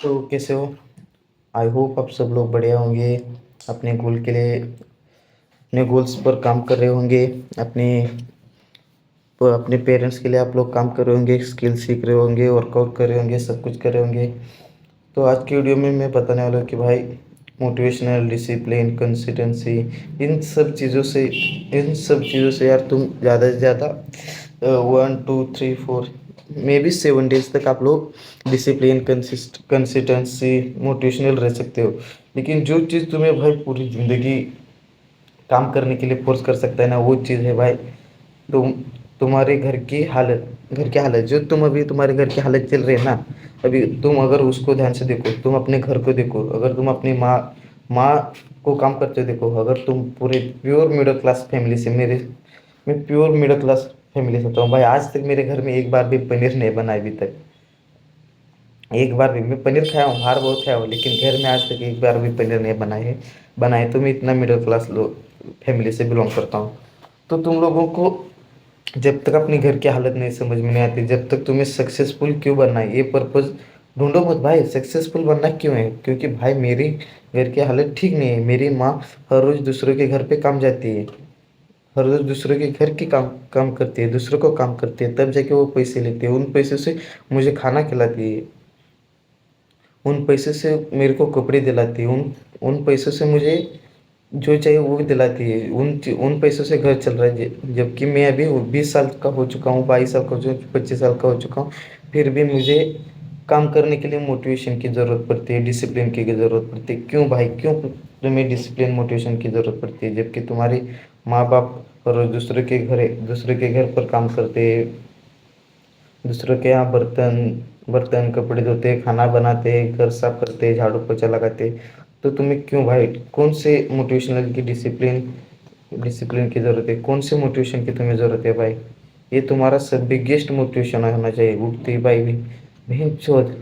तो कैसे हो? आई होप आप सब लोग बढ़िया होंगे। अपने गोल के लिए, अपने गोल्स पर काम कर रहे होंगे। अपने अपने पेरेंट्स के लिए आप लोग काम कर रहे होंगे, स्किल सीख रहे होंगे, वर्कआउट कर रहे होंगे, सब कुछ कर रहे होंगे। तो आज की वीडियो में मैं बताने वाला हूँ कि भाई मोटिवेशनल, डिसिप्लिन, कंसिस्टेंसी, इन सब चीज़ों से यार तुम ज़्यादा से ज़्यादा 1 2 3 4 मे बी 7 डेज तक आप लोग डिसिप्लिन, कंसिस्टेंसी, मोटिवेशनल रह सकते हो। लेकिन जो चीज़ तुम्हें भाई पूरी ज़िंदगी काम करने के लिए फोर्स कर सकता है ना, वो चीज़ है भाई तुम तुम्हारे घर की हालत जो तुम अभी तुम्हारे घर की हालत चल रही है ना। अभी तुम अगर उसको ध्यान से देखो, तुम अपने घर को देखो, अगर तुम अपनी माँ को काम करते हो देखो, अगर तुम पूरे प्योर मिडिल क्लास फैमिली से मेरे मैं प्योर मिडिल क्लास फैमिली से आता हूँ भाई। आज तक मेरे घर में एक बार भी पनीर नहीं बना अभी तक। एक बार भी मैं पनीर खाया हूँ, बाहर बहुत खाया हूँ, लेकिन घर में आज तक एक बार भी पनीर नहीं बनाए तो मैं इतना मिडिल क्लास लोग फैमिली से बिलोंग करता हूँ। तो तुम लोगों को जब तक अपने घर की हालत नहीं समझ में नहीं आती, जब तक तुम्हें सक्सेसफुल क्यों बनना है ये पर्पस ढूंढो मत भाई। सक्सेसफुल बनना क्यों है? क्योंकि भाई मेरी घर की हालत ठीक नहीं है। मेरी माँ हर रोज दूसरों के घर पे काम जाती है, हर रोज दूसरों के घर की काम काम करती है, दूसरों को काम करती है, तब जाके वो पैसे लेती है। उन पैसों से मुझे खाना खिलाती है, उन पैसों से मेरे को कपड़े दिलाती है, उन उन पैसों से मुझे जो चाहिए वो भी दिलाती है। उन पैसों से घर चल रहा है। जबकि मैं अभी 20 साल का हो चुका हूँ, 22 साल का हो चुका हूँ, 25 साल का हो चुका हूँ, फिर भी मुझे काम करने के लिए मोटिवेशन की ज़रूरत पड़ती है, डिसिप्लिन की ज़रूरत पड़ती है। क्यों भाई, क्यों तुम्हें डिसिप्लिन मोटिवेशन की ज़रूरत पड़ती है? जबकि तुम्हारे माँ बाप रोज दूसरे के घर पर काम करते हैं, दूसरों के यहाँ बर्तन बर्तन कपड़े धोते, खाना बनाते, घर साफ करते, झाड़ू पोछा लगाते। तो तुम्हें क्यों भाई, कौन से मोटिवेशनल की डिसिप्लिन डिसिप्लिन की ज़रूरत है? कौन से मोटिवेशन की तुम्हें ज़रूरत है भाई? ये तुम्हारा सब बिगेस्ट मोटिवेशन होना चाहिए। उठती भाई भी बहन चोद,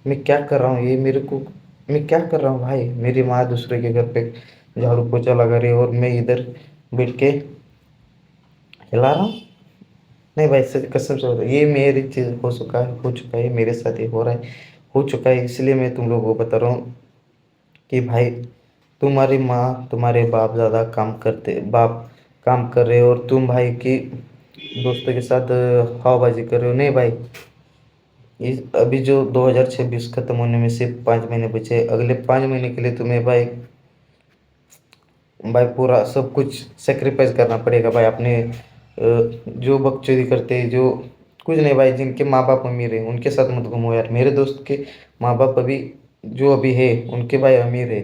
मैं क्या कर रहा हूँ ये मेरे को मैं क्या कर रहा हूँ भाई? मेरी माँ दूसरे के घर पे झाड़ू पोछा लगा रही है और मैं इधर बैठ के हिला रहा हूँ। नहीं भाई, सच कसम से बता, ये मेरी चीज़ हो चुका है, मेरे साथ ये हो रहा है, हो चुका है। इसलिए मैं तुम लोगों को बता रहा हूँ कि भाई तुम्हारी माँ तुम्हारे बाप ज़्यादा बाप काम कर रहे हो और तुम भाई की दोस्तों के साथ हवाबाजी कर रहे हो। नहीं भाई, इस अभी जो 2026 खत्म होने में सिर्फ 5 महीने बचे, अगले 5 महीने के लिए तुम्हें भाई भाई पूरा सब कुछ सेक्रीफाइस करना पड़ेगा भाई। अपने जो बकचोदी करते हैं, जो कुछ नहीं भाई, जिनके माँ बाप अमीर है उनके साथ मत घूमो यार। मेरे दोस्त के माँ बाप अभी है, उनके भाई अमीर है,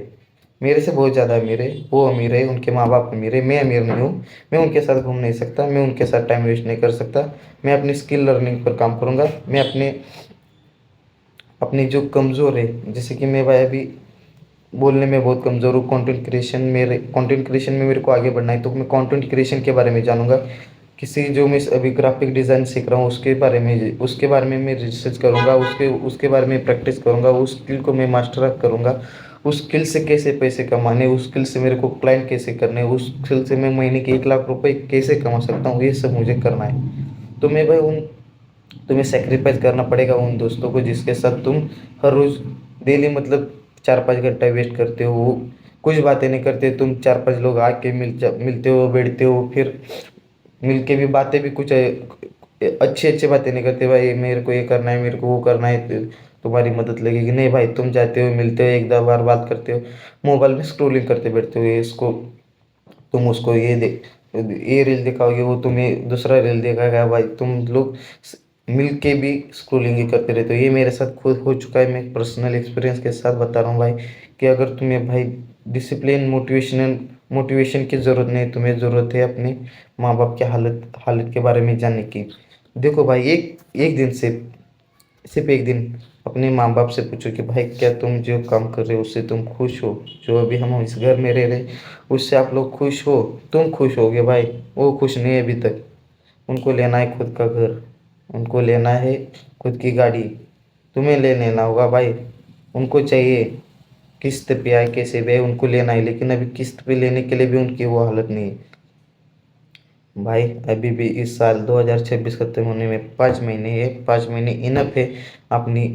मेरे से बहुत ज़्यादा अमीर है। वो अमीर है, उनके माँ बाप अमीर है, मैं अमीर नहीं हूँ। मैं उनके साथ घूम नहीं सकता, मैं उनके साथ टाइम वेस्ट नहीं कर सकता। मैं अपनी स्किल लर्निंग पर काम करूँगा। मैं अपने अपनी जो कमज़ोर है, जैसे कि मैं भाई अभी बोलने में बहुत कमज़ोर हूँ। कंटेंट क्रिएशन में मेरे को आगे बढ़ना है, तो मैं कंटेंट क्रिएशन के बारे में जानूंगा। किसी जो मैं अभी ग्राफिक डिज़ाइन सीख रहा हूँ उसके बारे में मैं रिसर्च करूँगा, उसके बारे में प्रैक्टिस करूँगा, उस स्किल को मैं मास्टर करूँगा। उस स्किल से कैसे पैसे कमाने, उस स्किल से मेरे को क्लाइंट कैसे करने, उस स्किल से मैं महीने के 1 लाख रुपए कैसे कमा सकता हूँ, ये सब मुझे करना है। तो मैं भाई तुम्हें सेक्रीफाइस करना पड़ेगा उन दोस्तों को जिसके साथ तुम हर रोज डेली मतलब 4 5 घंटा वेस्ट करते हो। वो कुछ बातें नहीं करते, तुम 4 5 लोग आके मिलते हो, बैठते हो, फिर मिलके भी बातें भी कुछ अच्छी अच्छी बातें नहीं करते भाई। मेरे को ये करना है, मेरे को वो करना है, तुम्हारी मदद लगेगी। नहीं भाई, तुम जाते हो, मिलते हो, एक दो बार बात करते हो, मोबाइल में स्क्रोलिंग करते बैठते हो। ये इसको तुम उसको ये रील दिखाओगे, वो तुम्हें दूसरा रील दिखाएगा भाई। तुम लोग मिल के भी स्क्रोलिंग ही करते रहते हो। ये मेरे साथ खुद हो चुका है, मैं पर्सनल एक्सपीरियंस के साथ बता रहा हूँ भाई। कि अगर तुम्हें भाई डिसिप्लिन मोटिवेशन की ज़रूरत नहीं, तुम्हें ज़रूरत है अपने माँ बाप की हालत हालत के बारे में जानने की। देखो भाई, एक एक दिन से सिर्फ एक दिन अपने माँ बाप से पूछो कि भाई क्या तुम जो काम कर रहे हो उससे तुम खुश हो? जो अभी हम इस घर में रह रहे उससे आप लोग खुश हो? तुम खुश होगे भाई? वो खुश नहीं है अभी तक। उनको लेना है खुद का घर, उनको लेना है खुद की गाड़ी, तुम्हें ले लेना होगा भाई। उनको चाहिए किस्त पे आए कैसे भी आए उनको लेना है, लेकिन अभी किस्त पे लेने के लिए भी उनकी वो हालत नहीं है भाई। अभी भी इस साल 2026 खत्म होने में 5 महीने है, 5 महीने इनफ है अपनी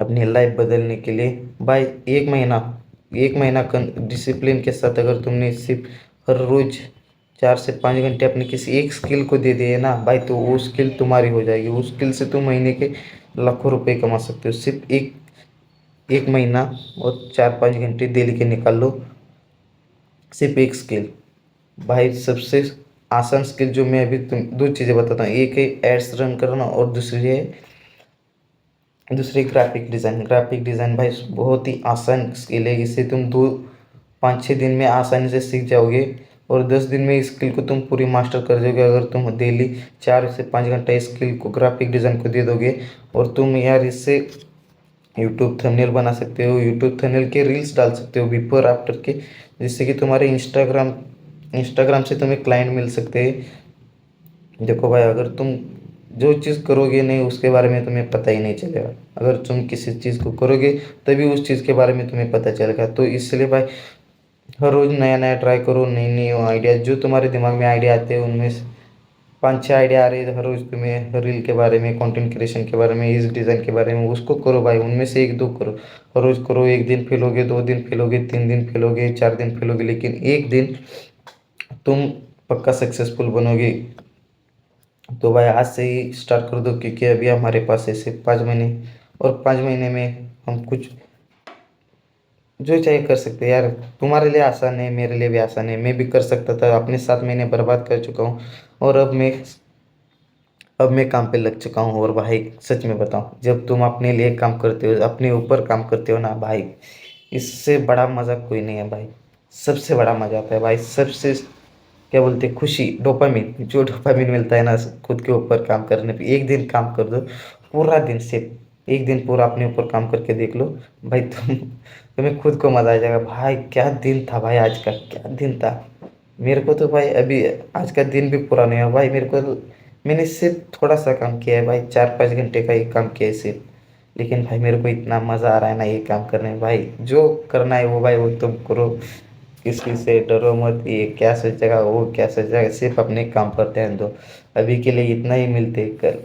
अपनी लाइफ बदलने के लिए भाई। 1 महीना, 1 महीना डिसिप्लिन के साथ अगर तुमने सिर्फ हर रोज 4 से 5 घंटे अपने किसी एक स्किल को दे दिए ना भाई, तो वो स्किल तुम्हारी हो जाएगी। उस स्किल से तुम महीने के लाखों रुपए कमा सकते हो। सिर्फ एक एक महीना और 4-5 घंटे डेली के निकाल लो, सिर्फ एक स्किल। भाई सबसे आसान स्किल जो मैं अभी तुम दो चीज़ें बताता हूँ, एक है एड्स रन करना और दूसरी ग्राफिक डिज़ाइन। ग्राफिक डिज़ाइन भाई बहुत ही आसान स्किल है, इसे तुम 2-5-6 दिन में आसानी से सीख जाओगे और 10 दिन में इस स्किल को तुम पूरी मास्टर कर जाओगे। अगर तुम डेली 4 से 5 घंटा इस स्किल को ग्राफिक डिज़ाइन को दे दोगे और तुम यार इससे यूट्यूब थंबनेल बना सकते हो, यूट्यूब थंबनेल के रील्स डाल सकते हो बिफोर आफ्टर के, जिससे कि तुम्हारे इंस्टाग्राम से तुम्हें क्लाइंट मिल सकते हैं। देखो भाई, अगर तुम जो चीज़ करोगे नहीं उसके बारे में तुम्हें पता ही नहीं चलेगा। अगर तुम किसी चीज़ को करोगे तभी उस चीज़ के बारे में तुम्हें पता चलेगा। तो इसलिए भाई हर रोज़ नया नया ट्राई करो, नई नई आइडिया जो तुम्हारे दिमाग में आइडिया आते हैं उनमें से 5-6 आइडिया आ रही है हर रोज़ तुम्हें, रील के बारे में, कंटेंट क्रिएशन के बारे में, इस डिज़ाइन के बारे में, उसको करो भाई। उनमें से 1-2 करो, हर रोज़ करो। 1 दिन फेल होगे, 2 दिन फेल होगे, 3 दिन फेल होगे, 4 दिन फेल होगे, लेकिन एक दिन तुम पक्का सक्सेसफुल बनोगे। तो भाई आज से ही स्टार्ट कर दो, क्योंकि अभी हमारे पास ऐसे 5 महीने, और 5 महीने में हम कुछ जो चाहिए कर सकते हैं यार। तुम्हारे लिए आसान है, मेरे लिए भी आसान है, मैं भी कर सकता था, अपने 7 महीने बर्बाद कर चुका हूँ और अब मैं काम पे लग चुका हूँ। और भाई सच में बताऊँ, जब तुम अपने लिए काम करते हो, अपने ऊपर काम करते हो ना भाई, इससे बड़ा मज़ा कोई नहीं है भाई। सबसे बड़ा मज़ा आता है भाई, सबसे क्या बोलते हैं, खुशी, डोपामिन, जो डोपामिन मिलता है ना खुद के ऊपर काम करने पे। एक दिन काम कर दो, पूरा दिन, सिर्फ एक दिन पूरा अपने ऊपर काम करके देख लो भाई, तुम्हें खुद को मज़ा आ जाएगा। भाई क्या दिन था भाई, आज का क्या दिन था। मेरे को तो भाई अभी आज का दिन भी पूरा नहीं हुआ भाई मेरे को। मैंने सिर्फ थोड़ा सा काम किया है भाई, 4-5 घंटे का ही काम किया है सिर्फ, लेकिन भाई मेरे को इतना मज़ा आ रहा है ना ये काम करने में भाई। जो करना है वो भाई वो तुम करो, किसी से डरो मत, ये क्या सोचेगा वो क्या सोचेगा, सिर्फ अपने काम पर ध्यान दो। अभी के लिए इतना ही, मिलते हैं कल।